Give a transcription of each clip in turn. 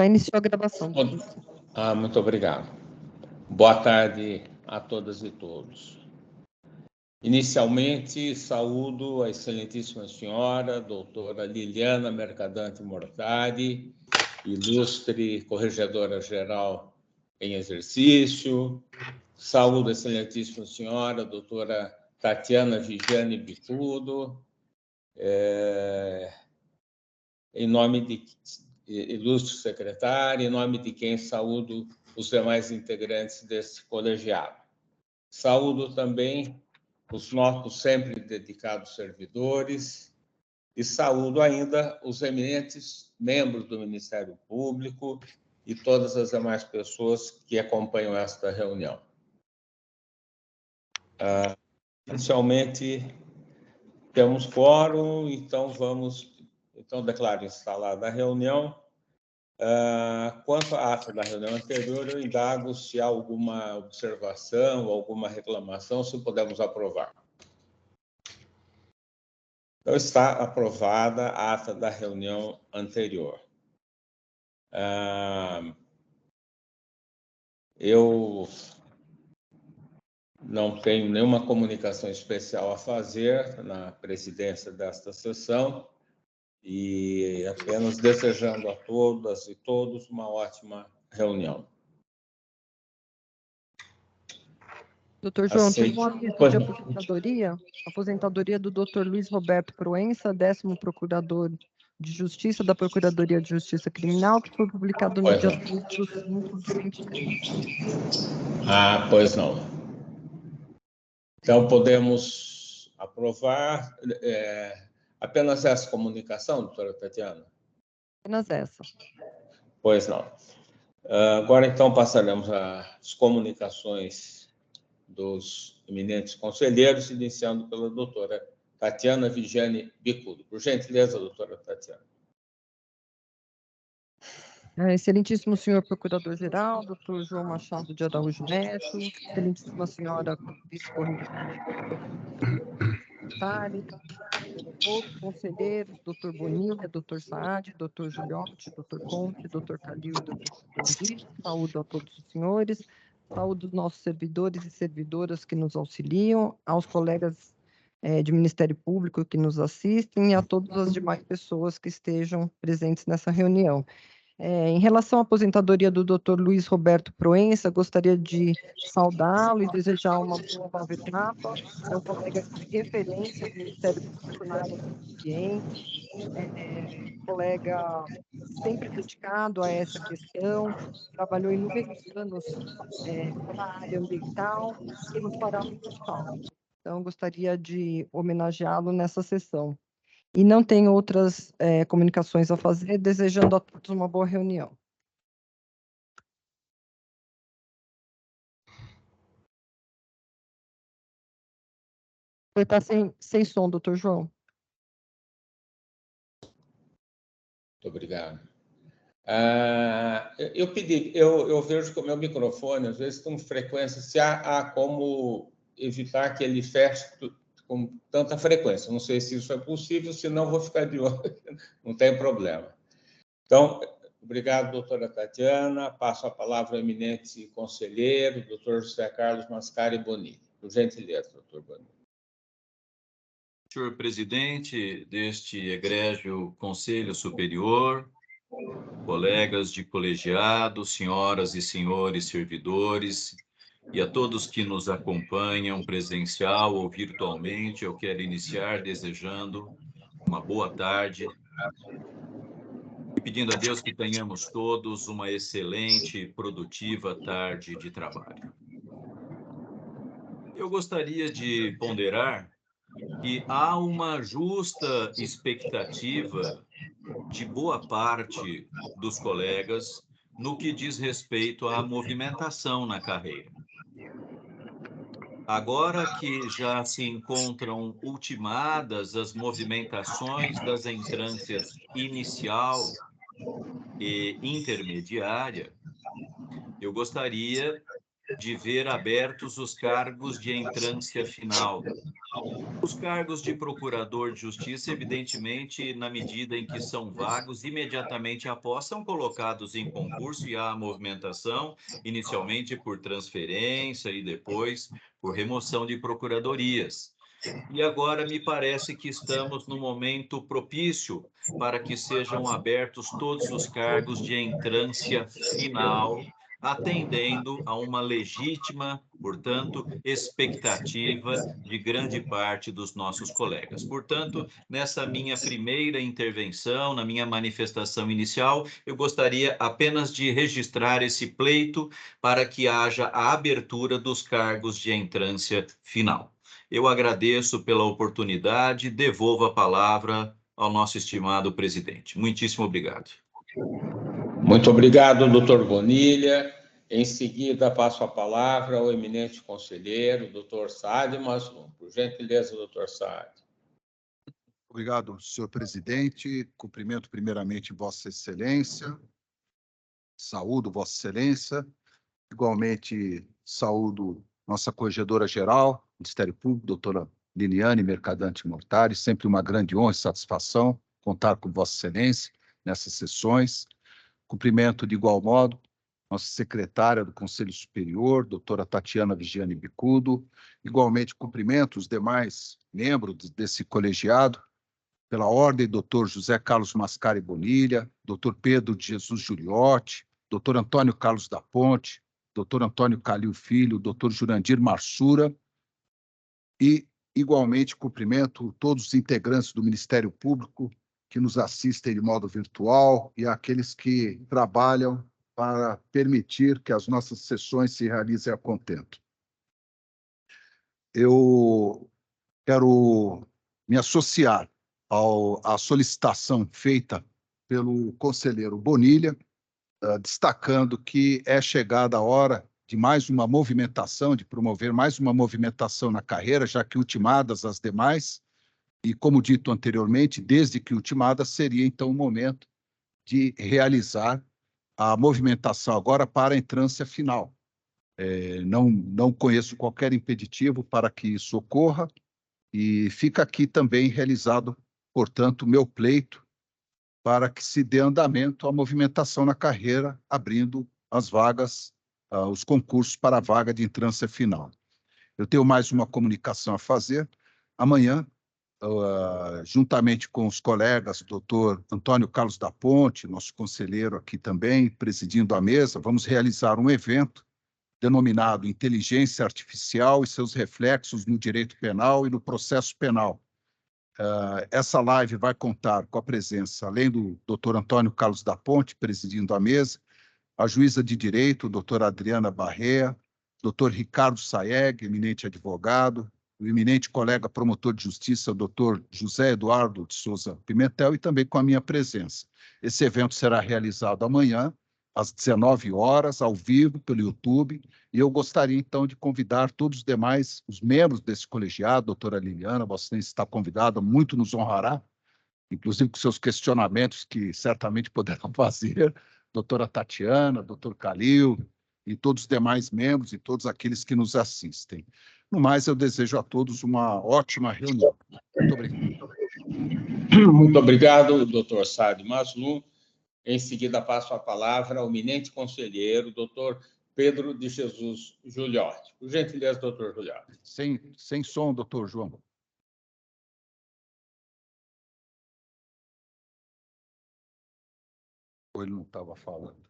Já iniciou a gravação. Muito obrigado. Boa tarde a todas e todos. Inicialmente, saúdo a excelentíssima senhora, doutora Liliana Mercadante Mortari, ilustre corregedora-geral em exercício. Saúdo a excelentíssima senhora, doutora Tatiana Vigiane Bicudo, em nome de ilustre secretário, em nome de quem saúdo os demais integrantes desse colegiado. Saúdo também os nossos sempre dedicados servidores e saúdo ainda os eminentes membros do Ministério Público e todas as demais pessoas que acompanham esta reunião. Inicialmente, temos quórum, então declaro instalada a reunião. Quanto à ata da reunião anterior, eu indago se há alguma observação, alguma reclamação, se podemos aprovar. Então, está aprovada a ata da reunião anterior. Eu não tenho nenhuma comunicação especial a fazer na presidência desta sessão e apenas desejando a todas e todos uma ótima reunião. Doutor João, tive um aviso de aposentadoria. Aposentadoria do doutor Luiz Roberto Proença, 10º Procurador de Justiça da Procuradoria de Justiça Criminal, que foi publicado no dia 5 de 23. Pois não. Então, podemos aprovar apenas essa comunicação, doutora Tatiana? Apenas essa. Pois não. Agora, então, passaremos às comunicações dos eminentes conselheiros, iniciando pela doutora Tatiana Vigiane Bicudo. Por gentileza, doutora Tatiana. Excelentíssimo senhor Procurador-Geral, doutor João Machado de Araújo Neto, excelentíssima senhora vice-corregedora, todos os conselheiros, doutor Bonilha, doutor Saad, doutor Juliotti, doutor Conte, doutor Calil e doutor Chupondi, saúdo a todos os senhores, saúdo os nossos servidores e servidoras que nos auxiliam, aos colegas de Ministério Público que nos assistem e a todas as demais pessoas que estejam presentes nessa reunião. Em relação à aposentadoria do Dr. Luiz Roberto Proença, gostaria de saudá-lo e desejar uma boa nova etapa. É um colega de referência do Ministério Público na área do ambiente, colega sempre dedicado a essa questão, trabalhou inúmeros anos na área ambiental e nos fará muita falta. Então, gostaria de homenageá-lo nessa sessão. E não tenho outras comunicações a fazer, desejando a todos uma boa reunião. Está sem som, doutor João. Muito obrigado. Eu vejo que o meu microfone, às vezes, com frequência, se há como evitar que ele feche com tanta frequência. Não sei se isso é possível, senão vou ficar de olho, não tem problema. Então, obrigado, doutora Tatiana. Passo a palavra ao eminente conselheiro, doutor José Carlos Mascari Bonini. Por gentileza, doutor Bonini. Senhor presidente deste egrégio Conselho Superior, colegas de colegiado, senhoras e senhores servidores, e a todos que nos acompanham presencial ou virtualmente, eu quero iniciar desejando uma boa tarde e pedindo a Deus que tenhamos todos uma excelente e produtiva tarde de trabalho. Eu gostaria de ponderar que há uma justa expectativa de boa parte dos colegas no que diz respeito à movimentação na carreira. Agora que já se encontram ultimadas as movimentações das entrâncias inicial e intermediária, eu gostaria de ver abertos os cargos de entrância final. Os cargos de procurador de justiça, evidentemente, na medida em que são vagos, imediatamente após são colocados em concurso e há movimentação, inicialmente por transferência e depois por remoção de procuradorias. E agora me parece que estamos no momento propício para que sejam abertos todos os cargos de entrância final, atendendo a uma legítima, portanto, expectativa de grande parte dos nossos colegas. Portanto, nessa minha primeira intervenção, na minha manifestação inicial, eu gostaria apenas de registrar esse pleito para que haja a abertura dos cargos de entrância final. Eu agradeço pela oportunidade, devolvo a palavra ao nosso estimado presidente. Muitíssimo obrigado. Muito obrigado, doutor Bonilha. Em seguida, passo a palavra ao eminente conselheiro, doutor Saad Mazlum. Por gentileza, doutor Saad. Obrigado, senhor presidente. Cumprimento primeiramente Vossa Excelência. Saúdo Vossa Excelência. Igualmente, saúdo nossa corregedora-geral, Ministério Público, doutora Liliane Mercadante Mortari. Sempre uma grande honra e satisfação contar com Vossa Excelência nessas sessões. Cumprimento de igual modo nossa secretária do Conselho Superior, doutora Tatiana Vigiane Bicudo. Igualmente, cumprimento os demais membros desse colegiado, pela ordem, doutor José Carlos Mascari Bonilha, doutor Pedro de Jesus Giuliotti, doutor Antônio Carlos da Ponte, doutor Antônio Calil Filho, doutor Jurandir Marsura, e, igualmente, cumprimento todos os integrantes do Ministério Público que nos assistem de modo virtual e aqueles que trabalham para permitir que as nossas sessões se realizem a contento. Eu quero me associar à solicitação feita pelo conselheiro Bonilha, destacando que é chegada a hora de mais uma movimentação, de promover mais uma movimentação na carreira, já que ultimadas as demais, e como dito anteriormente, desde que ultimadas, seria então o momento de realizar a movimentação agora para a entrância final. Não conheço qualquer impeditivo para que isso ocorra, e fica aqui também realizado, portanto, o meu pleito para que se dê andamento à movimentação na carreira, abrindo as vagas, os concursos para a vaga de entrância final. Eu tenho mais uma comunicação a fazer. Amanhã, juntamente com os colegas, doutor Antônio Carlos da Ponte, nosso conselheiro aqui também, presidindo a mesa, vamos realizar um evento denominado Inteligência Artificial e seus reflexos no direito penal e no processo penal. Essa live vai contar com a presença, além do doutor Antônio Carlos da Ponte, presidindo a mesa, a juíza de direito, doutora Adriana Barrea, doutor Ricardo Saeg, eminente advogado, o eminente colega promotor de justiça, doutor José Eduardo de Souza Pimentel, e também com a minha presença. Esse evento será realizado amanhã, às 19 horas, ao vivo, pelo YouTube, e eu gostaria, então, de convidar todos os demais, os membros desse colegiado, doutora Liliana, você está convidada, muito nos honrará, inclusive com seus questionamentos que certamente poderão fazer, doutora Tatiana, doutor Calil, e todos os demais membros e todos aqueles que nos assistem. No mais, eu desejo a todos uma ótima reunião. Muito obrigado. Muito obrigado, doutor Saad Mazlum. Em seguida, passo a palavra ao eminente conselheiro, doutor Pedro de Jesus Giuliotti. Por gentileza, doutor Giuliotti. Sem som, doutor João. Ou ele não estava falando?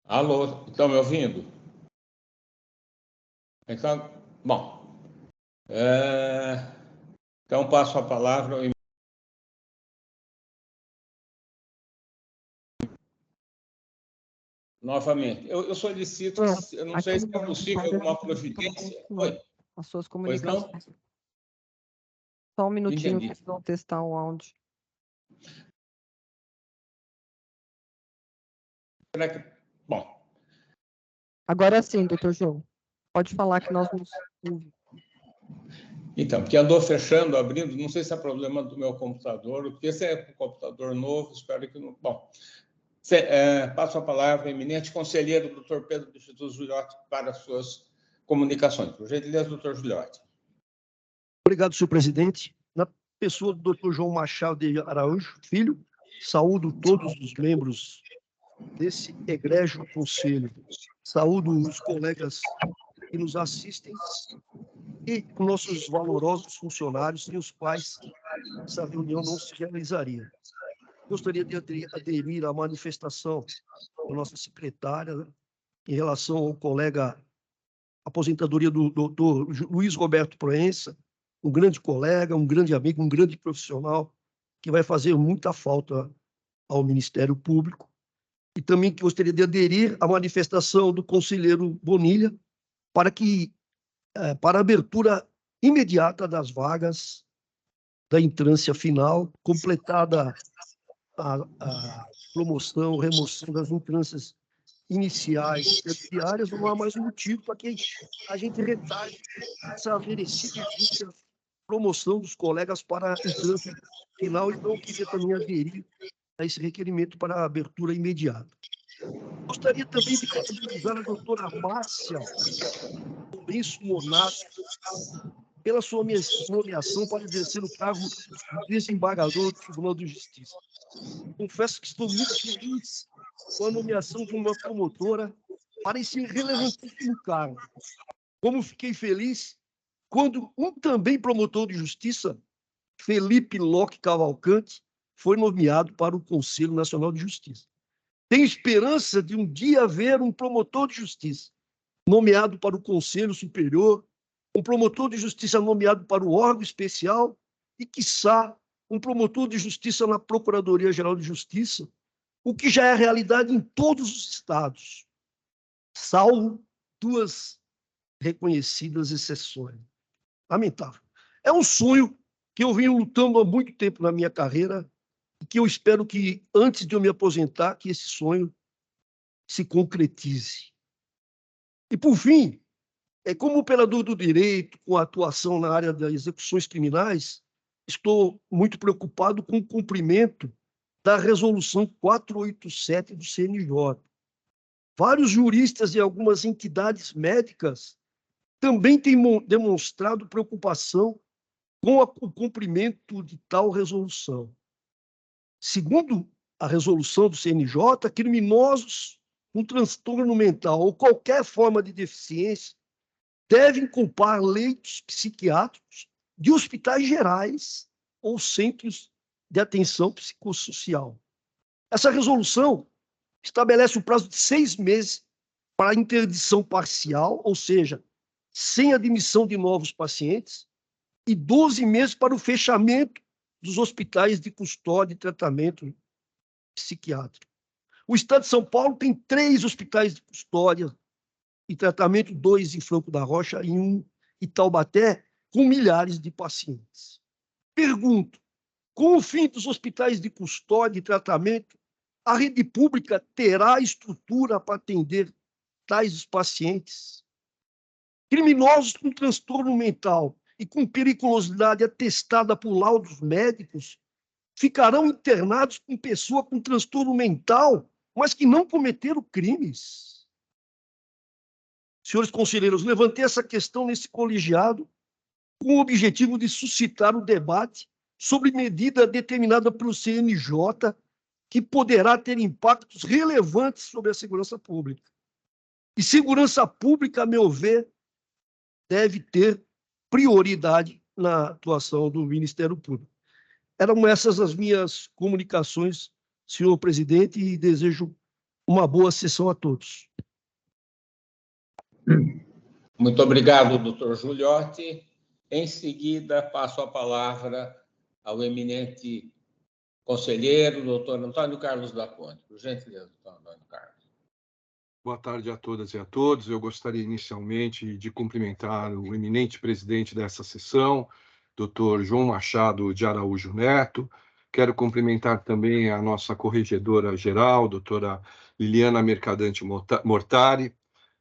Alô, estão me ouvindo? Então, bom. Então, passo a palavra ao... Novamente, eu solicito, eu não sei se é possível alguma providência. Oi. As suas Pois não? comunicações. Só um minutinho Entendi. que eles vão testar o áudio. Bom, Agora sim, doutor João. Pode falar que nós nos ouvimos. então, porque andou fechando, abrindo, não sei se é problema do meu computador, porque esse é um computador novo, espero que não... Bom, Passo a palavra ao eminente conselheiro, doutor Pedro de Jesus Juliotti, para suas comunicações. Por gentileza, doutor Juliotti. Obrigado, senhor presidente. Na pessoa do doutor João Machado de Araújo Filho, saúdo todos os membros desse egrégio conselho, saúdo os colegas que nos assistem e nossos valorosos funcionários sem os quais essa reunião não se realizaria. Gostaria de aderir à manifestação da nossa secretária, né, em relação ao colega aposentadoria do doutor Luiz Roberto Proença, um grande colega, um grande amigo, um grande profissional, que vai fazer muita falta ao Ministério Público. E também que gostaria de aderir à manifestação do conselheiro Bonilha para a abertura imediata das vagas da entrância final, completada a promoção, remoção das entrâncias iniciais e terciárias, não há mais motivo para que a gente retarde essa merecida promoção dos colegas para a entrância final, então eu queria também aderir a esse requerimento para a abertura imediata. Gostaria também de parabenizar a doutora Márcia Lourenço Monato pela sua nomeação para exercer o cargo de desembargador do Tribunal de Justiça. Confesso que estou muito feliz com a nomeação de uma promotora para esse relevantíssimo cargo. Como fiquei feliz quando um também promotor de justiça, Felipe Locke Cavalcante, foi nomeado para o Conselho Nacional de Justiça. Tenho esperança de um dia ver um promotor de justiça nomeado para o Conselho Superior, um promotor de justiça nomeado para o órgão especial e, quiçá, um promotor de justiça na Procuradoria-Geral de Justiça, o que já é realidade em todos os estados, salvo 2 reconhecidas exceções. Lamentável. É um sonho que eu venho lutando há muito tempo na minha carreira e que eu espero que, antes de eu me aposentar, que esse sonho se concretize. E, por fim, como operador do direito, com atuação na área das execuções criminais, estou muito preocupado com o cumprimento da Resolução 487 do CNJ. Vários juristas e algumas entidades médicas também têm demonstrado preocupação com o cumprimento de tal resolução. Segundo a resolução do CNJ, criminosos com transtorno mental ou qualquer forma de deficiência devem ocupar leitos psiquiátricos de hospitais gerais ou centros de atenção psicossocial. Essa resolução estabelece o prazo de 6 meses para a interdição parcial, ou seja, sem admissão de novos pacientes, e 12 meses para o fechamento dos hospitais de custódia e tratamento psiquiátrico. O Estado de São Paulo tem 3 hospitais de custódia e tratamento, 2 em Franco da Rocha e 1 em Taubaté, com milhares de pacientes. Pergunto, com o fim dos hospitais de custódia e tratamento, a rede pública terá estrutura para atender tais pacientes? Criminosos com transtorno mental e com periculosidade atestada por laudos médicos ficarão internados com pessoa com transtorno mental, mas que não cometeram crimes? Senhores conselheiros, levantei essa questão nesse colegiado com o objetivo de suscitar o debate sobre medida determinada pelo CNJ que poderá ter impactos relevantes sobre a segurança pública. E segurança pública, a meu ver, deve ter prioridade na atuação do Ministério Público. Eram essas as minhas comunicações, senhor presidente, e desejo uma boa sessão a todos. Muito obrigado, doutor Juliotti. Em seguida, passo a palavra ao eminente conselheiro, doutor Antônio Carlos da Ponte. Por gentileza, doutor Antônio Carlos. Boa tarde a todas e a todos. Eu gostaria inicialmente de cumprimentar o eminente presidente dessa sessão, doutor João Machado de Araújo Neto. Quero cumprimentar também a nossa corregedora-geral, doutora Liliana Mercadante Mortari,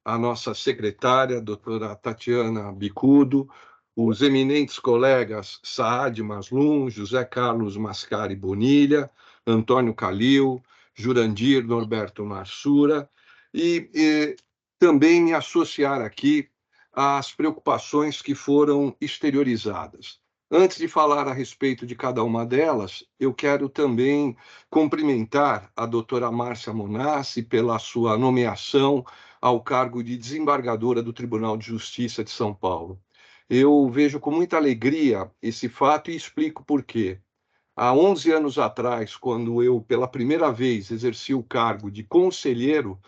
a nossa secretária, doutora Tatiana Bicudo, os eminentes colegas Saad Maslum, José Carlos Mascari Bonilha, Antônio Calil, Jurandir Norberto Marsura, e também me associar aqui às preocupações que foram exteriorizadas. Antes de falar a respeito de cada uma delas, eu quero também cumprimentar a doutora Márcia Monassi pela sua nomeação ao cargo de desembargadora do Tribunal de Justiça de São Paulo. Eu vejo com muita alegria esse fato e explico por quê. Há 11 anos atrás, quando eu, pela primeira vez, exerci o cargo de conselheiro,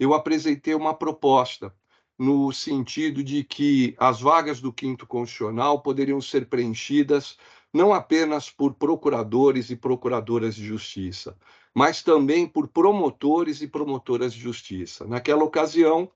eu apresentei uma proposta no sentido de que as vagas do Quinto Constitucional poderiam ser preenchidas não apenas por procuradores e procuradoras de justiça, mas também por promotores e promotoras de justiça. Naquela ocasião,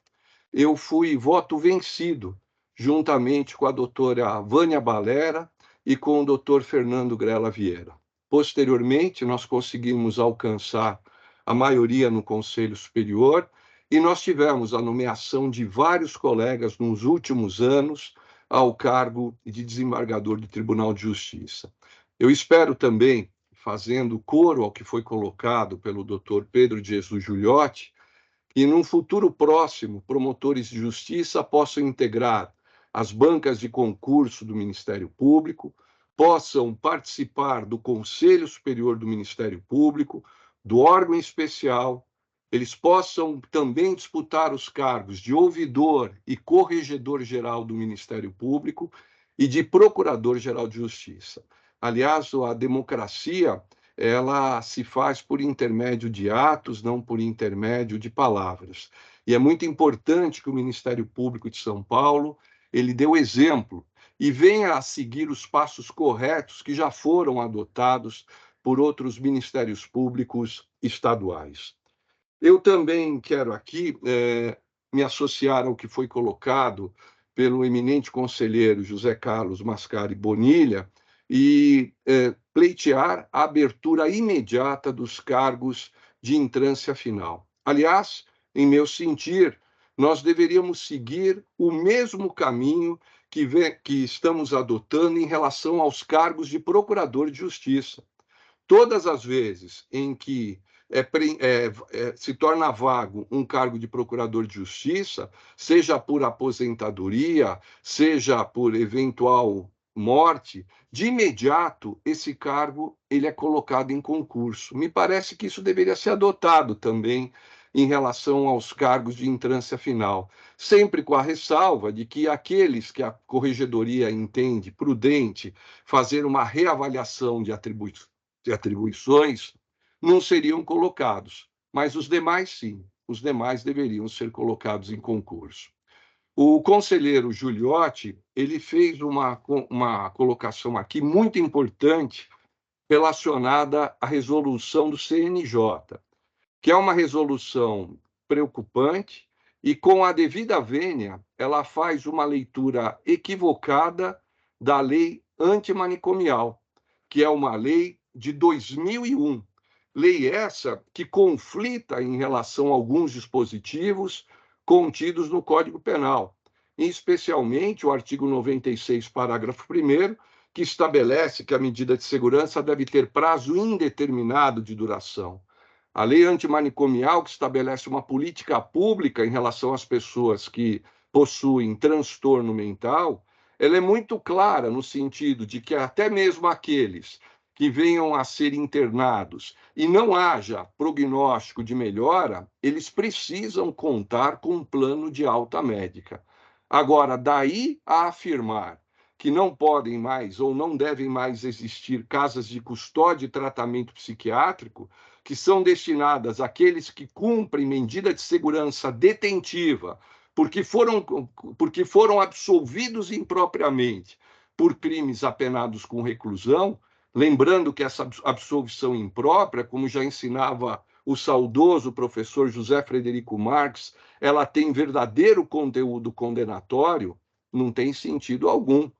eu fui voto vencido, juntamente com a doutora Vânia Balera e com o doutor Fernando Grela Vieira. Posteriormente, nós conseguimos alcançar a maioria no Conselho Superior e nós tivemos a nomeação de vários colegas nos últimos anos ao cargo de desembargador do Tribunal de Justiça. Eu espero também, fazendo coro ao que foi colocado pelo doutor Pedro de Jesus Giuliotti, que num futuro próximo, promotores de justiça possam integrar as bancas de concurso do Ministério Público, possam participar do Conselho Superior do Ministério Público, do órgão especial, eles possam também disputar os cargos de ouvidor e corregedor-geral do Ministério Público e de procurador-geral de Justiça. Aliás, a democracia, ela se faz por intermédio de atos, não por intermédio de palavras. E é muito importante que o Ministério Público de São Paulo, ele dê o exemplo e venha a seguir os passos corretos que já foram adotados por outros ministérios públicos estaduais. Eu também quero aqui me associar ao que foi colocado pelo eminente conselheiro José Carlos Mascari Bonilha e pleitear a abertura imediata dos cargos de entrância final. Aliás, em meu sentir, nós deveríamos seguir o mesmo caminho que estamos adotando em relação aos cargos de procurador de justiça. Todas as vezes em que se torna vago um cargo de procurador de justiça, seja por aposentadoria, seja por eventual morte, de imediato esse cargo ele é colocado em concurso. Me parece que isso deveria ser adotado também em relação aos cargos de entrância final, sempre com a ressalva de que aqueles que a corregedoria entende prudente fazer uma reavaliação de atribuições não seriam colocados, mas os demais sim, os demais deveriam ser colocados em concurso. O conselheiro Giuliotti, ele fez uma colocação aqui muito importante relacionada à resolução do CNJ, que é uma resolução preocupante e, com a devida vênia, ela faz uma leitura equivocada da lei antimanicomial, que é uma lei de 2001. Lei essa que conflita em relação a alguns dispositivos contidos no Código Penal, especialmente o artigo 96, parágrafo 1º, que estabelece que a medida de segurança deve ter prazo indeterminado de duração. A lei antimanicomial, que estabelece uma política pública em relação às pessoas que possuem transtorno mental, ela é muito clara no sentido de que até mesmo aqueles que venham a ser internados e não haja prognóstico de melhora, eles precisam contar com um plano de alta médica. Agora, daí a afirmar que não podem mais ou não devem mais existir casas de custódia e tratamento psiquiátrico, que são destinadas àqueles que cumprem medida de segurança detentiva, porque foram absolvidos impropriamente por crimes apenados com reclusão, lembrando que essa absolvição imprópria, como já ensinava o saudoso professor José Frederico Marx, ela tem verdadeiro conteúdo condenatório, não tem sentido algum.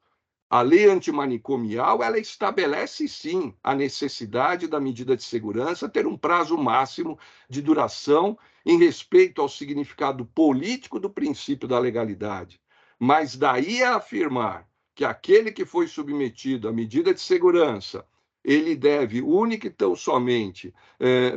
A lei antimanicomial, ela estabelece, sim, a necessidade da medida de segurança ter um prazo máximo de duração em respeito ao significado político do princípio da legalidade. Mas daí a afirmar que aquele que foi submetido à medida de segurança ele deve, única e tão somente,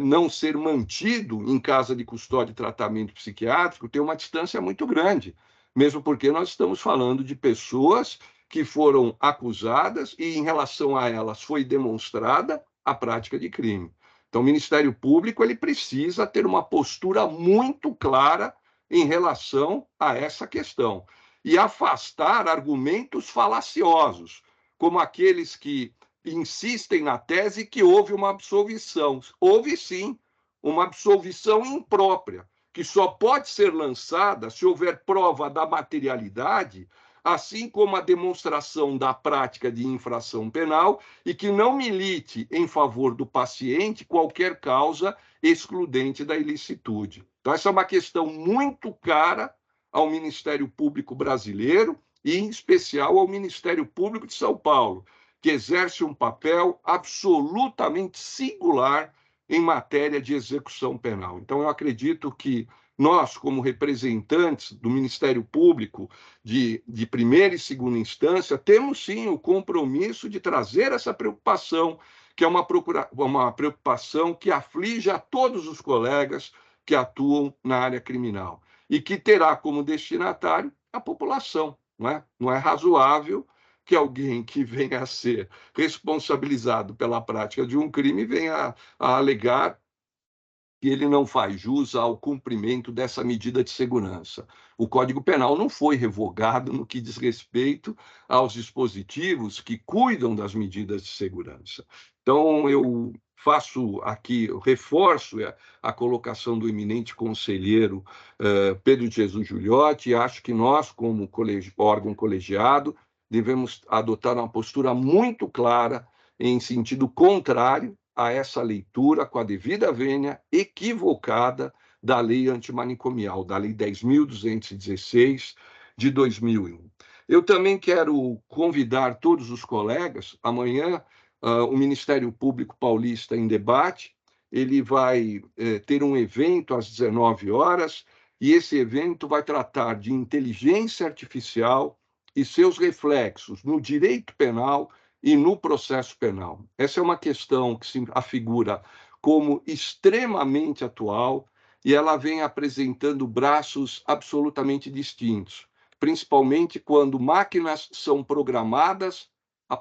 não ser mantido em casa de custódia e tratamento psiquiátrico, tem uma distância muito grande, mesmo porque nós estamos falando de pessoas que foram acusadas e, em relação a elas, foi demonstrada a prática de crime. Então, o Ministério Público ele precisa ter uma postura muito clara em relação a essa questão e afastar argumentos falaciosos, como aqueles que insistem na tese que houve uma absolvição. Houve sim uma absolvição imprópria, que só pode ser lançada se houver prova da materialidade, assim como a demonstração da prática de infração penal e que não milite em favor do paciente qualquer causa excludente da ilicitude. Então, essa é uma questão muito cara ao Ministério Público brasileiro e, em especial, ao Ministério Público de São Paulo, que exerce um papel absolutamente singular em matéria de execução penal. Então, eu acredito que nós, como representantes do Ministério Público de primeira e segunda instância, temos sim o compromisso de trazer essa preocupação, que é uma preocupação que aflige a todos os colegas que atuam na área criminal e que terá como destinatário a população. Não é razoável que alguém que venha a ser responsabilizado pela prática de um crime venha a alegar que ele não faz jus ao cumprimento dessa medida de segurança. O Código Penal não foi revogado no que diz respeito aos dispositivos que cuidam das medidas de segurança. Então, eu faço aqui, eu reforço a colocação do eminente conselheiro Pedro de Jesus Giuliotti, e acho que nós, como órgão colegiado, devemos adotar uma postura muito clara em sentido contrário a essa leitura com a devida vênia equivocada da lei antimanicomial, da lei 10.216 de 2001. Eu também quero convidar todos os colegas, amanhã o Ministério Público Paulista em Debate, ele vai ter um evento às 19 horas, e esse evento vai tratar de inteligência artificial e seus reflexos no direito penal e no processo penal. Essa é uma questão que se afigura como extremamente atual e ela vem apresentando braços absolutamente distintos, principalmente quando máquinas são programadas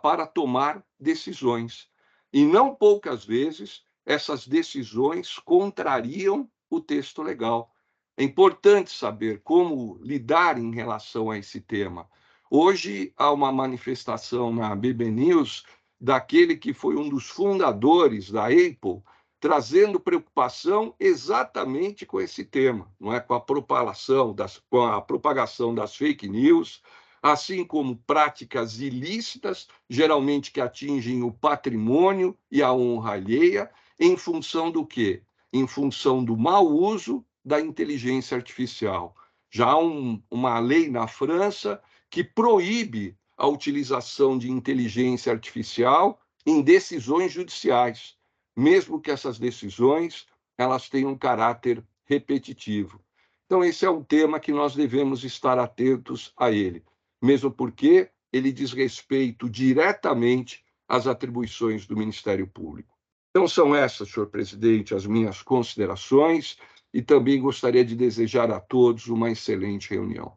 para tomar decisões. E não poucas vezes essas decisões contrariam o texto legal. É importante saber como lidar em relação a esse tema. Hoje há uma manifestação na BB News daquele que foi um dos fundadores da Apple, trazendo preocupação exatamente com esse tema, não é? Com a propagação das fake news, assim como práticas ilícitas, geralmente que atingem o patrimônio e a honra alheia, em função do quê? Em função do mau uso da inteligência artificial. Já há uma lei na França que proíbe a utilização de inteligência artificial em decisões judiciais, mesmo que essas decisões elas tenham um caráter repetitivo. Então, esse é um tema que nós devemos estar atentos a ele, mesmo porque ele diz respeito diretamente às atribuições do Ministério Público. Então, são essas, senhor presidente, as minhas considerações, e também gostaria de desejar a todos uma excelente reunião.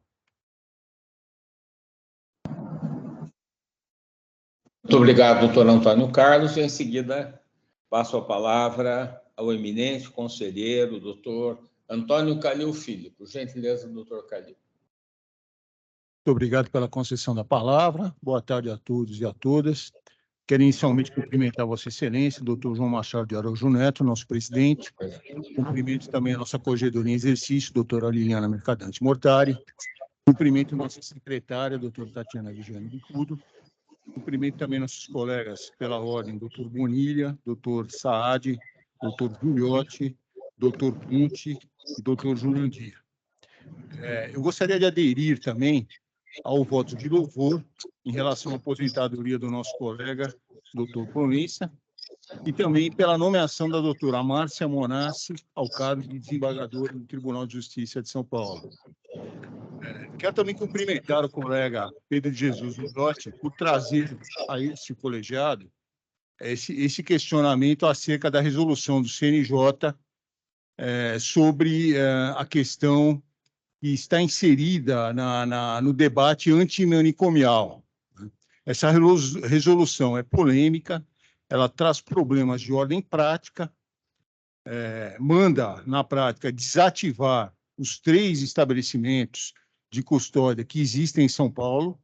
Muito obrigado, doutor Antônio Carlos. E, em seguida, passo a palavra ao eminente conselheiro, doutor Antônio Calil Filho. Por gentileza, doutor Calil. Muito obrigado pela concessão da palavra. Boa tarde a todos e a todas. Quero inicialmente cumprimentar Vossa Excelência, doutor João Machado de Araújo Neto, nosso presidente. Cumprimento também a nossa corregedoria em exercício, doutora Liliana Mercadante Mortari. Cumprimento nossa secretária, doutora Tatiana Vigiano Bicudo. Cumprimento também nossos colegas pela ordem, doutor Bonilha, doutor Saad, doutor Giuliotti, doutor Punti e doutor Jurandir. Eu gostaria de aderir também ao voto de louvor em relação à aposentadoria do nosso colega, doutor Proença, e também pela nomeação da doutora Márcia Monassi ao cargo de desembargadora do Tribunal de Justiça de São Paulo. Quero também cumprimentar o colega Pedro de Jesus Giuliotti por trazer a este colegiado esse questionamento acerca da resolução do CNJ sobre a questão que está inserida no debate antimanicomial. Essa resolução é polêmica, ela traz problemas de ordem prática, manda, na prática, desativar os 3 estabelecimentos de custódia que existem em São Paulo,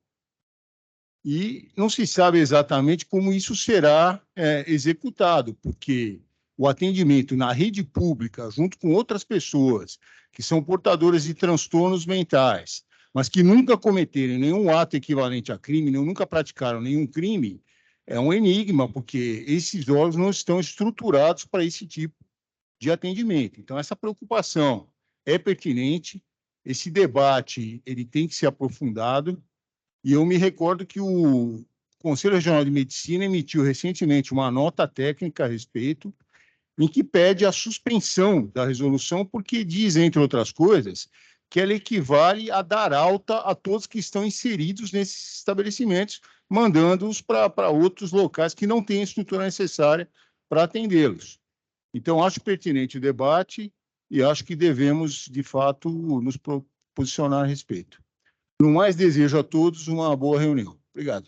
e não se sabe exatamente como isso será executado, porque o atendimento na rede pública, junto com outras pessoas que são portadoras de transtornos mentais, mas que nunca cometeram nenhum ato equivalente a crime, nunca praticaram nenhum crime, é um enigma, porque esses órgãos não estão estruturados para esse tipo de atendimento. Então, essa preocupação é pertinente, esse debate ele tem que ser aprofundado, e eu me recordo que o Conselho Regional de Medicina emitiu recentemente uma nota técnica a respeito, em que pede a suspensão da resolução, porque diz, entre outras coisas, que ela equivale a dar alta a todos que estão inseridos nesses estabelecimentos, mandando-os para outros locais que não têm a estrutura necessária para atendê-los. Então, acho pertinente o debate e acho que devemos, de fato, nos posicionar a respeito. No mais, desejo a todos uma boa reunião. Obrigado.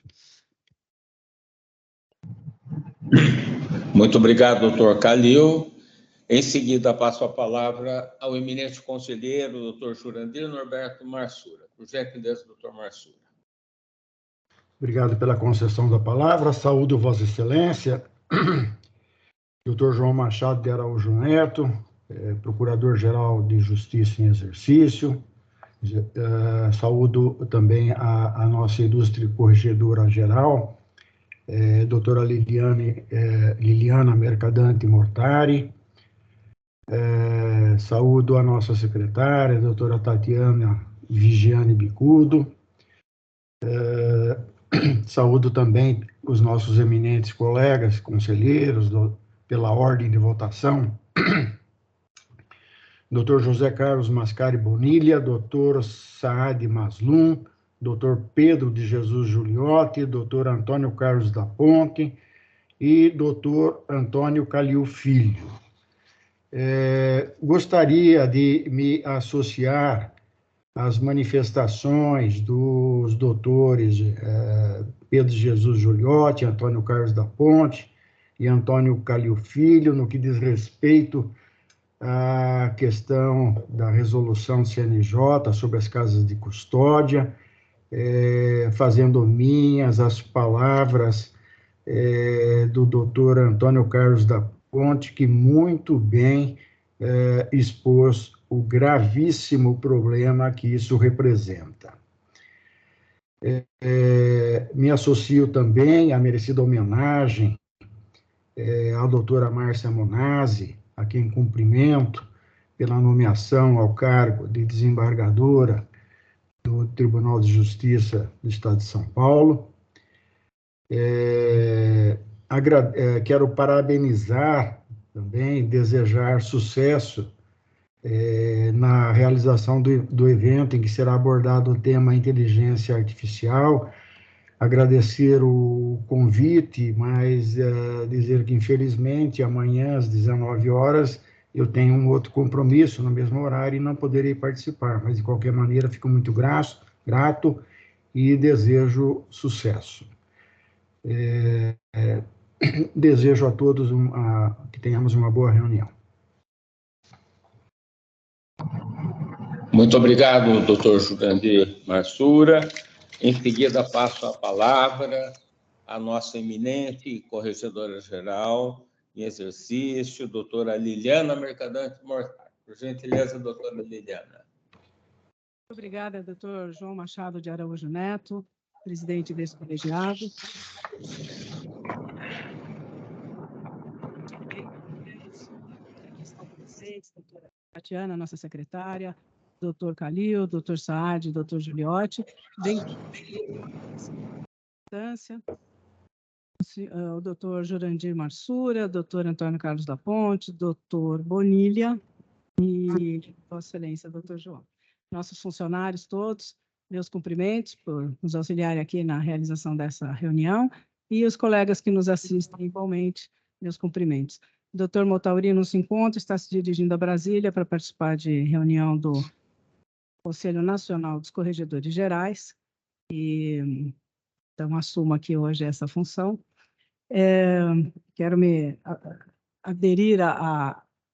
Muito obrigado, doutor Calil. Em seguida, passo a palavra ao eminente conselheiro, doutor Jurandir Norberto Marsura. Por gentileza, doutor Marsura. Obrigado pela concessão da palavra. Saúdo Vossa Excelência, doutor João Machado de Araújo Neto, Procurador-Geral de Justiça em Exercício. Saúdo também a nossa ilustre corregedora geral, doutora Liliana Mercadante Mortari. Saúdo a nossa secretária, doutora Tatiana Vigiane Bicudo. Saúdo também os nossos eminentes colegas, conselheiros, pela ordem de votação. Dr. José Carlos Mascari Bonilha, Dr. Saad Maslum, Dr. Pedro de Jesus Giuliotti, Dr. Antônio Carlos da Ponte e Dr. Antônio Calil Filho. Gostaria de me associar às manifestações dos doutores Pedro de Jesus Giuliotti, Antônio Carlos da Ponte e Antônio Calil Filho, no que diz respeito à questão da resolução do CNJ sobre as casas de custódia, fazendo minhas as palavras do doutor Antônio Carlos da Ponte, que muito bem expôs o gravíssimo problema que isso representa. Me associo também à merecida homenagem à doutora Márcia Monazzi, a quem cumprimento pela nomeação ao cargo de desembargadora do Tribunal de Justiça do Estado de São Paulo. Quero parabenizar também, desejar sucesso na realização do evento em que será abordado o tema inteligência artificial. Agradecer o convite, mas dizer que, infelizmente, amanhã, às 19 horas, eu tenho um outro compromisso no mesmo horário e não poderei participar, mas, de qualquer maneira, fico muito grato e desejo sucesso. Desejo a todos que tenhamos uma boa reunião. Muito obrigado, doutor Jurandir Marsura. Em seguida, passo a palavra à nossa eminente corregedora-geral em exercício, doutora Liliana Mercadante Mortari. Por gentileza, doutora Liliana. Obrigada, doutor João Machado de Araújo Neto, presidente desse colegiado. Aqui estão presentes, doutora Tatiana, nossa secretária, doutor Calil, doutor Saad, doutor Giuliotti, o doutor Jurandir Marsura, doutor Antônio Carlos da Ponte, doutor Bonilha e Vossa Excelência, doutor João. Nossos funcionários todos, meus cumprimentos por nos auxiliarem aqui na realização dessa reunião e os colegas que nos assistem igualmente, meus cumprimentos. O doutor Motauri não se encontra, está se dirigindo a Brasília para participar de reunião do Conselho Nacional dos Corregedores Gerais, e então assumo aqui hoje essa função. Quero me aderir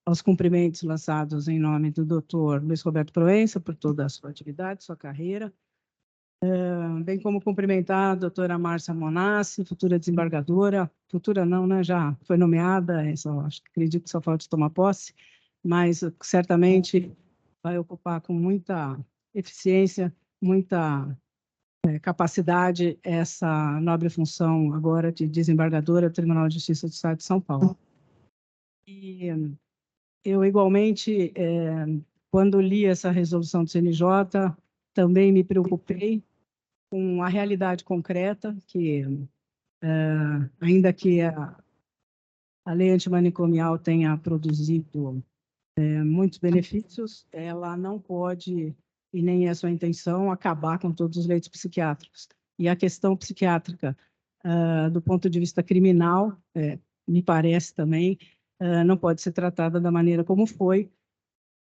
aos cumprimentos lançados em nome do doutor Luiz Roberto Proença por toda a sua atividade, sua carreira, bem como cumprimentar a doutora Márcia Monassi, futura desembargadora, futura não, né, já foi nomeada, acredito que só falta tomar posse, mas certamente vai ocupar com muita eficiência, muita capacidade essa nobre função agora de desembargadora do Tribunal de Justiça do Estado de São Paulo. E eu, igualmente, quando li essa resolução do CNJ, também me preocupei com a realidade concreta, que, ainda que a lei antimanicomial tenha produzido muitos benefícios, ela não pode, e nem é sua intenção, acabar com todos os leitos psiquiátricos. E a questão psiquiátrica, do ponto de vista criminal, me parece também, não pode ser tratada da maneira como foi,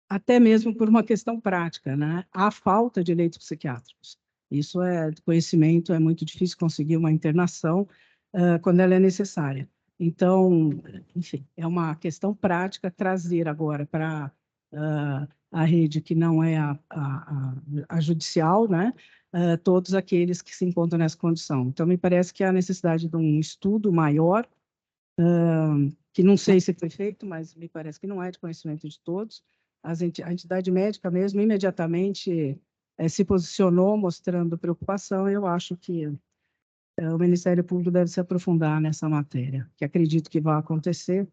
até mesmo por uma questão prática, né? Há falta de leitos psiquiátricos. Isso é de conhecimento, é muito difícil conseguir uma internação quando ela é necessária. Então, enfim, é uma questão prática trazer agora para a rede que não é a judicial, né? Todos aqueles que se encontram nessa condição. Então, me parece que há necessidade de um estudo maior, que não sei se foi feito, mas me parece que não é de conhecimento de todos. A entidade médica mesmo imediatamente se posicionou mostrando preocupação, e eu acho que o Ministério Público deve se aprofundar nessa matéria, que acredito que vai acontecer,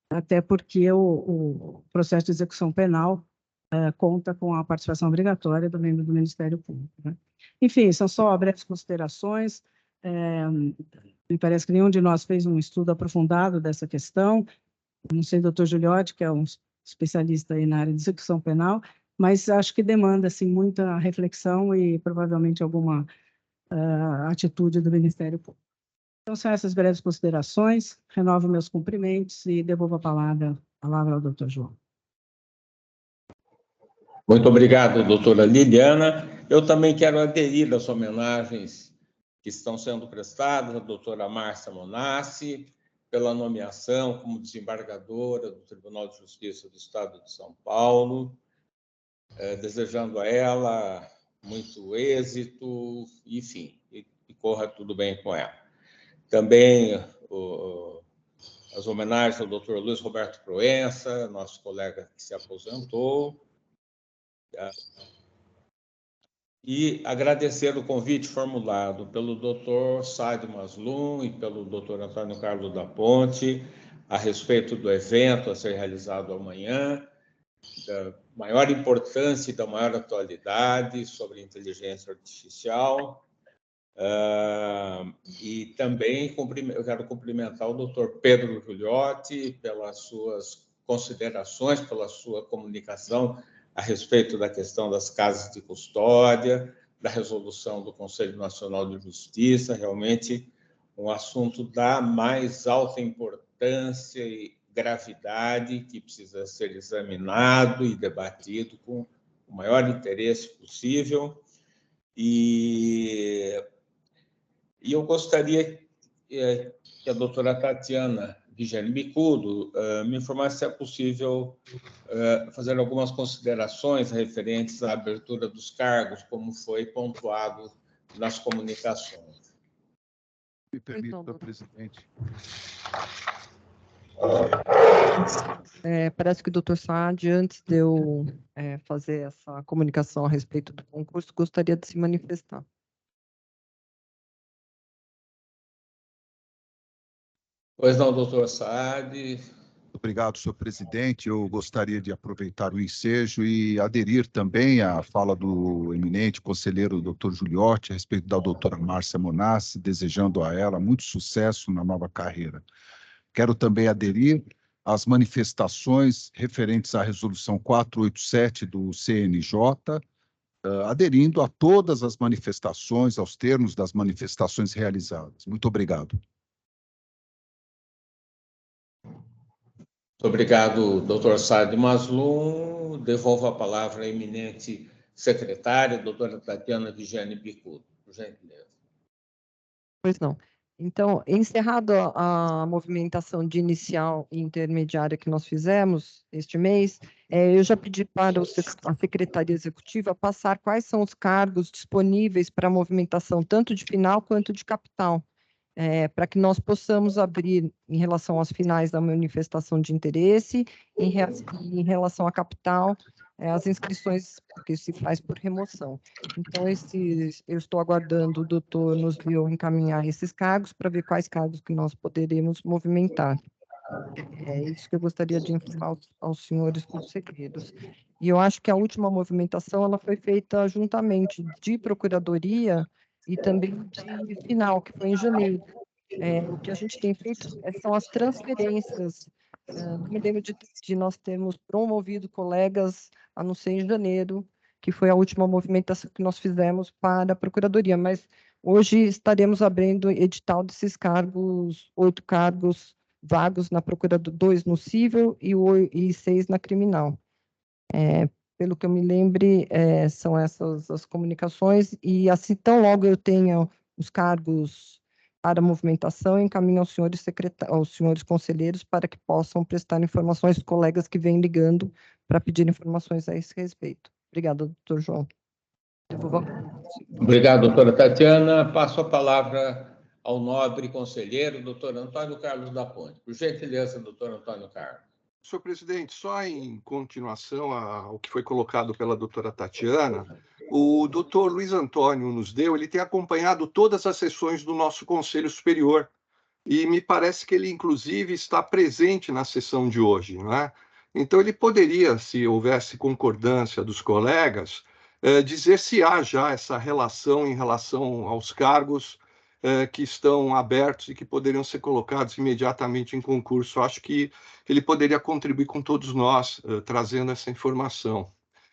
até porque o processo de execução penal conta com a participação obrigatória do membro do Ministério Público, né? Enfim, são só breves considerações. Me parece que nenhum de nós fez um estudo aprofundado dessa questão. Não sei, doutor Giuliotti, que é um especialista aí na área de execução penal, mas acho que demanda assim, muita reflexão e provavelmente alguma atitude do Ministério Público. Então, são essas breves considerações. Renovo meus cumprimentos e devolvo a palavra ao doutor João. Muito obrigado, doutora Liliana. Eu também quero aderir às homenagens que estão sendo prestadas à doutora Márcia Monassi, pela nomeação como desembargadora do Tribunal de Justiça do Estado de São Paulo, desejando a ela muito êxito, enfim, e corra tudo bem com ela. Também as homenagens ao doutor Luiz Roberto Proença, nosso colega que se aposentou, e agradecer o convite formulado pelo doutor Saad Maslum e pelo doutor Antônio Carlos da Ponte a respeito do evento a ser realizado amanhã, da maior importância e da maior atualidade sobre inteligência artificial. E também eu quero cumprimentar o doutor Pedro Giuliotti pelas suas considerações, pela sua comunicação a respeito da questão das casas de custódia, da resolução do Conselho Nacional de Justiça, realmente um assunto da mais alta importância e gravidade, que precisa ser examinado e debatido com o maior interesse possível. E eu gostaria que a doutora Tatiana Vigeni Bicudo me informasse se é possível fazer algumas considerações referentes à abertura dos cargos, como foi pontuado nas comunicações. Me permita, então, presidente. Parece que o doutor Saad, antes de eu fazer essa comunicação a respeito do concurso, gostaria de se manifestar. Pois não, doutor Saad. Obrigado, senhor presidente. Eu gostaria de aproveitar o ensejo e aderir também à fala do eminente conselheiro doutor Giuliotti a respeito da doutora Márcia Monassi, desejando a ela muito sucesso na nova carreira. Quero também aderir às manifestações referentes à resolução 487 do CNJ, aderindo a todas as manifestações, aos termos das manifestações realizadas. Muito obrigado. Muito obrigado, doutor Saad Maslum. Devolvo a palavra à eminente secretária, doutora Tatiana Vigiane Bicudo, por gentileza. Pois não. Então, encerrada a movimentação de inicial e intermediária que nós fizemos este mês, eu já pedi para a Secretaria Executiva passar quais são os cargos disponíveis para a movimentação, tanto de final quanto de capital, para que nós possamos abrir, em relação às finais da manifestação de interesse, em relação à capital, as inscrições que se faz por remoção. Então, eu estou aguardando o doutor Nusvio encaminhar esses cargos para ver quais cargos que nós poderemos movimentar. É isso que eu gostaria de informar aos senhores conselheiros. E eu acho que a última movimentação ela foi feita juntamente de procuradoria e também de final, que foi em janeiro. O que a gente tem feito são as transferências. Não me lembro de nós termos promovido colegas, a não ser em janeiro, que foi a última movimentação que nós fizemos para a Procuradoria, mas hoje estaremos abrindo edital desses cargos, 8 cargos vagos na Procuradoria, 2 no cível e 6 na criminal. Pelo que eu me lembre, são essas as comunicações, e assim, tão logo eu tenha os cargos para a movimentação, encaminho aos senhores conselheiros para que possam prestar informações aos colegas que vêm ligando para pedir informações a esse respeito. Obrigada, doutor João. Obrigado, doutora Tatiana. Passo a palavra ao nobre conselheiro, doutor Antônio Carlos da Ponte. Por gentileza, doutor Antônio Carlos. Senhor presidente, só em continuação ao que foi colocado pela doutora Tatiana, o doutor Luiz Antônio ele tem acompanhado todas as sessões do nosso Conselho Superior, e me parece que ele, inclusive, está presente na sessão de hoje, não é? Então, ele poderia, se houvesse concordância dos colegas, dizer se há já essa relação em relação aos cargos que estão abertos e que poderiam ser colocados imediatamente em concurso. Acho que ele poderia contribuir com todos nós, trazendo essa informação.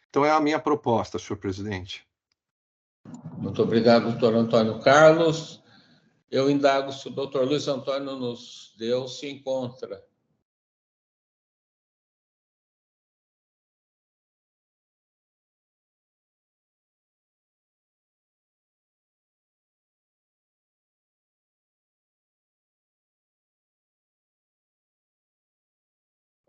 Então, é a minha proposta, senhor presidente. Muito obrigado, doutor Antônio Carlos. Eu indago se o doutor Luiz Antônio se encontra.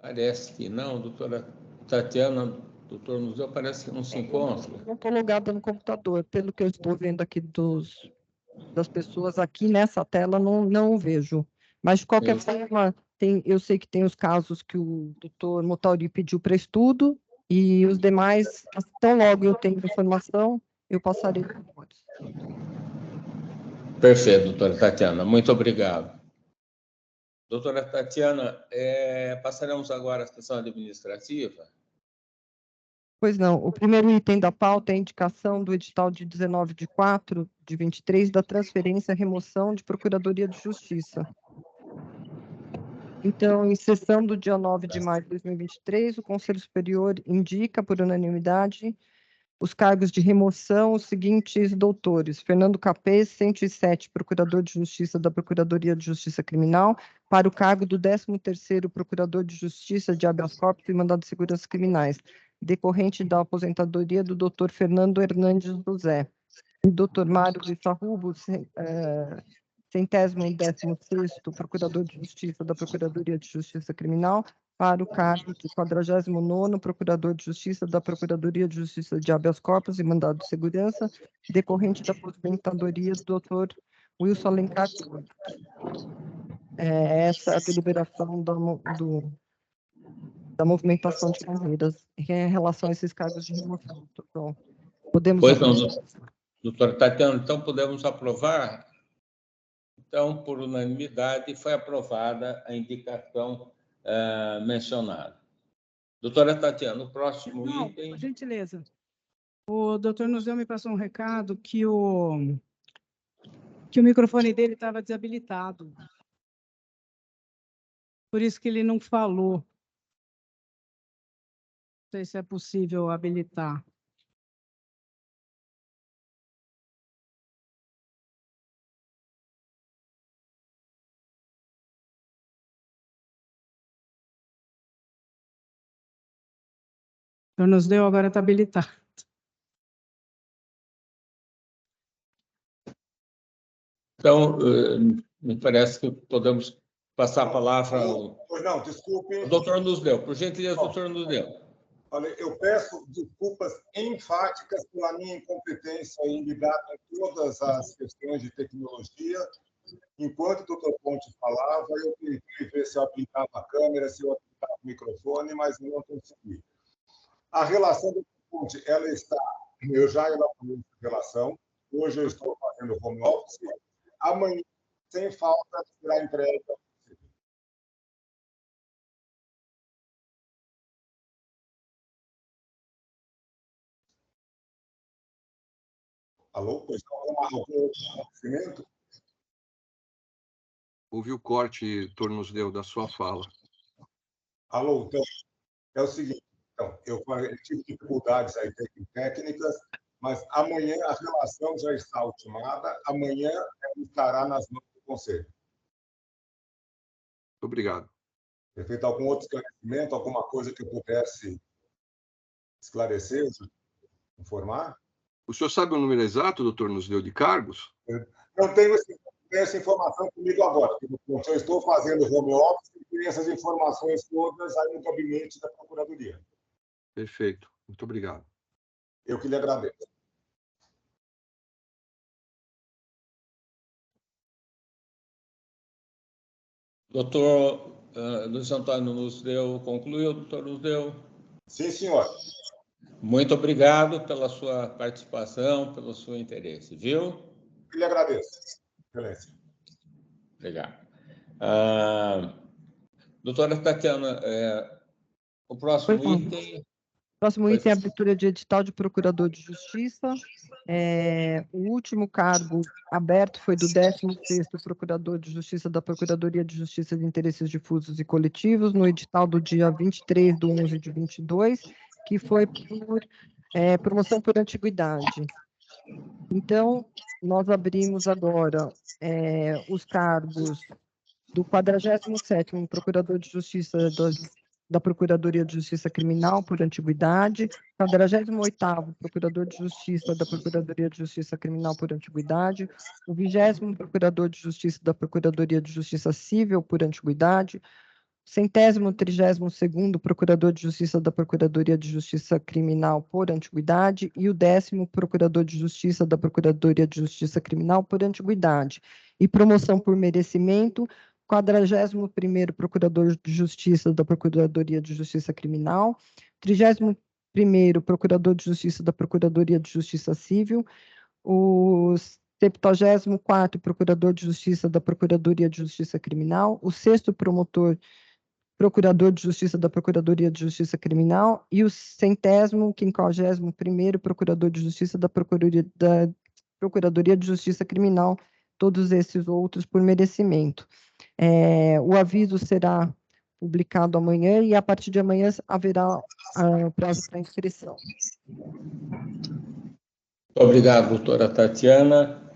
Parece que não, doutora Tatiana, doutor Nusvio, parece que não se encontra. Não estou logada no computador, pelo que eu estou vendo aqui das pessoas aqui nessa tela, não o vejo. Mas, de qualquer forma, eu sei que tem os casos que o doutor Motauri pediu para estudo, e os demais, tão logo eu tenho informação, eu passarei para os. Perfeito, doutora Tatiana, muito obrigado. Doutora Tatiana, passaremos agora à sessão administrativa. Pois não. O primeiro item da pauta é a indicação do edital de 19/4/23 da transferência e remoção de Procuradoria de Justiça. Então, em sessão do dia 9 de maio de 2023, o Conselho Superior indica, por unanimidade, os cargos de remoção, os seguintes doutores: Fernando Capês, 107, Procurador de Justiça da Procuradoria de Justiça Criminal, para o cargo do 13º Procurador de Justiça de Habeas Corpus e Mandado de Segurança Criminais, decorrente da aposentadoria do doutor Fernando Hernandes José. O doutor Mário Vissarrubo, 116º Procurador de Justiça da Procuradoria de Justiça Criminal, para o cargo de 49º Procurador de Justiça da Procuradoria de Justiça de Habeas Corpus e Mandado de Segurança, decorrente da aposentadoria do doutor Wilson Alencar. Essa é a deliberação da movimentação de carreiras em relação a esses cargos de remoção. Então, podemos... Pois não, doutora Tatiana, então podemos aprovar? Então, por unanimidade, foi aprovada a indicação mencionada. Doutora Tatiana, o próximo item... Por gentileza. O doutor Nusvio me passou um recado que o microfone dele estava desabilitado. Por isso que ele não falou. Não sei se é possível habilitar. Então, nos deu, agora está habilitado. Então, me parece que podemos passar a palavra ao... Pois não, desculpe. Doutor Nusdeu, por gentileza, doutor Nusdeu. Olha, eu peço desculpas enfáticas pela minha incompetência em lidar com todas as questões de tecnologia. Enquanto o doutor Ponte falava, eu tentei ver se eu aplicava a câmera, se eu aplicava o microfone, mas não consegui. A relação do Ponte, ela está... Eu já elaborei essa relação. Hoje eu estou fazendo home office. Amanhã, sem falta, será entregue. Alô? Pois não, algum acontecimento? Houve o corte, doutor Nusdeu, da sua fala. Alô, então, é o seguinte, então, eu tive dificuldades aí técnicas, mas amanhã a relação já está ultimada, amanhã ela estará nas mãos do Conselho. Muito obrigado. Feito algum outro esclarecimento, alguma coisa que eu pudesse esclarecer, informar? O senhor sabe o número exato, doutor Nusdeu, de cargos? Não tenho essa informação comigo agora. Eu estou fazendo home office e tenho essas informações todas aí no gabinete da Procuradoria. Perfeito. Muito obrigado. Eu que lhe agradeço. Doutor Luiz Antônio Nusdeu, concluiu, doutor Nusdeu? Sim, senhor. Muito obrigado pela sua participação, pelo seu interesse, viu? Eu lhe agradeço. Excelência. Obrigado. Doutora Tatiana, o próximo item... Próximo item é a abertura de edital de procurador de justiça. O último cargo aberto foi do 16º procurador de justiça da Procuradoria de Justiça de Interesses Difusos e Coletivos, no edital do dia 23/11/22, que foi por promoção por antiguidade. Então, nós abrimos agora os cargos do 47º Procurador de Justiça da Procuradoria de Justiça Criminal por antiguidade, 48º Procurador de Justiça da Procuradoria de Justiça Criminal por antiguidade, o 20º Procurador de Justiça da Procuradoria de Justiça Civil por antiguidade, 132º Procurador de Justiça da Procuradoria de Justiça Criminal por antiguidade e o 10º Procurador de Justiça da Procuradoria de Justiça Criminal por antiguidade. E promoção por merecimento, 41º Procurador de Justiça da Procuradoria de Justiça Criminal, 31º Procurador de Justiça da Procuradoria de Justiça Civil, o 74º Procurador de Justiça da Procuradoria de Justiça Criminal, o 6º Procurador de Justiça da Procuradoria de Justiça Criminal e o 151º Procurador de Justiça da Procuradoria de Justiça Criminal, todos esses outros por merecimento. O aviso será publicado amanhã e, a partir de amanhã, haverá prazo para inscrição. Obrigado, doutora Tatiana.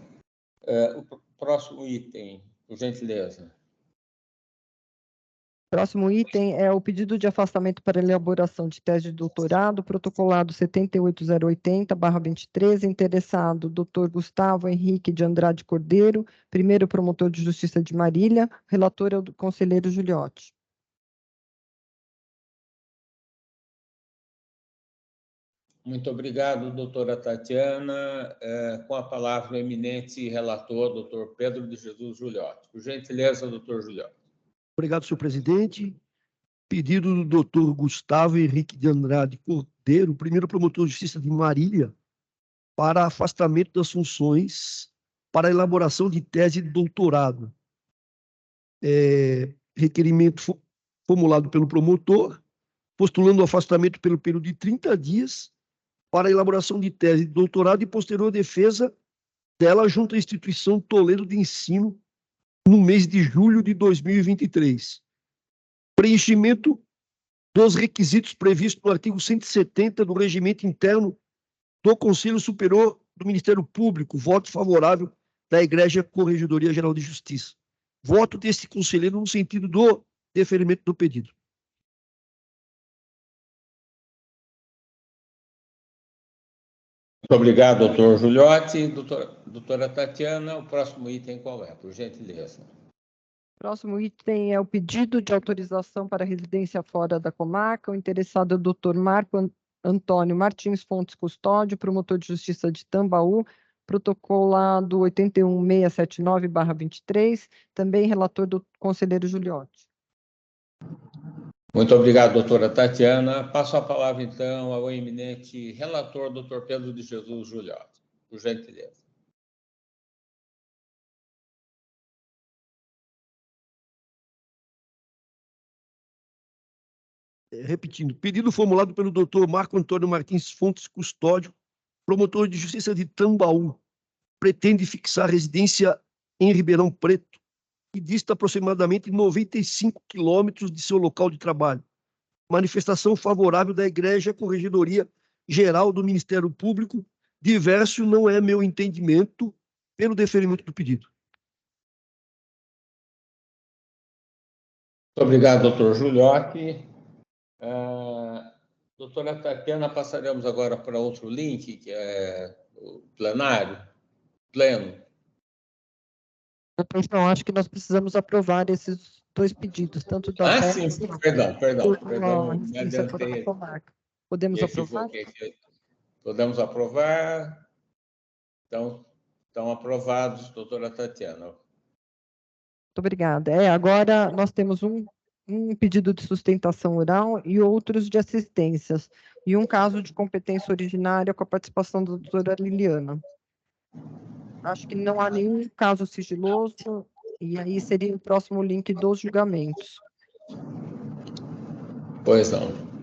O próximo item, por gentileza. Próximo item é o pedido de afastamento para elaboração de tese de doutorado, protocolado 78080/23, interessado Dr. Gustavo Henrique de Andrade Cordeiro, primeiro promotor de justiça de Marília, relator é o conselheiro Juliotti. Muito obrigado, doutora Tatiana. Com a palavra o eminente relator, doutor Pedro de Jesus Juliotti. Por gentileza, doutor Juliotti. Obrigado, senhor presidente. Pedido do doutor Gustavo Henrique de Andrade Cordeiro, primeiro promotor de justiça de Marília, para afastamento das funções para elaboração de tese de doutorado. Requerimento formulado pelo promotor, postulando o afastamento pelo período de 30 dias para a elaboração de tese de doutorado e posterior defesa dela junto à instituição Toledo de Ensino no mês de julho de 2023. Preenchimento dos requisitos previstos no artigo 170 do Regimento Interno do Conselho Superior do Ministério Público. Voto favorável da Egrégia Corregedoria Geral de Justiça. Voto deste conselheiro no sentido do deferimento do pedido. Muito obrigado, doutor Giuliotti. Doutora Tatiana, o próximo item qual é, por gentileza? Próximo item é o pedido de autorização para residência fora da comarca. O interessado é o doutor Marco Antônio Martins Fontes Custódio, promotor de justiça de Tambaú, protocolado 81679/23, também relator do conselheiro Giuliotti. Muito obrigado, doutora Tatiana. Passo a palavra, então, ao eminente relator, doutor Pedro de Jesus Giuliotti, por gentileza. Repetindo, pedido formulado pelo doutor Marco Antônio Martins Fontes Custódio, promotor de justiça de Tambaú, pretende fixar residência em Ribeirão Preto e dista aproximadamente 95 quilômetros de seu local de trabalho. Manifestação favorável da Igreja Corregedoria Geral do Ministério Público. Diverso não é meu entendimento pelo deferimento do pedido. Muito obrigado, doutor Giuliotti. Doutora Tatiana, passaremos agora para outro link, que é o pleno. Então, acho que nós precisamos aprovar esses dois pedidos, tanto da Sim, perdão, me adiantei. Podemos aprovar? Podemos aprovar. Então, estão aprovados, doutora Tatiana. Muito obrigada. Agora nós temos um pedido de sustentação oral e outros de assistências, e um caso de competência originária com a participação da doutora Liliana. Acho que não há nenhum caso sigiloso, e aí seria o próximo link dos julgamentos. Pois não.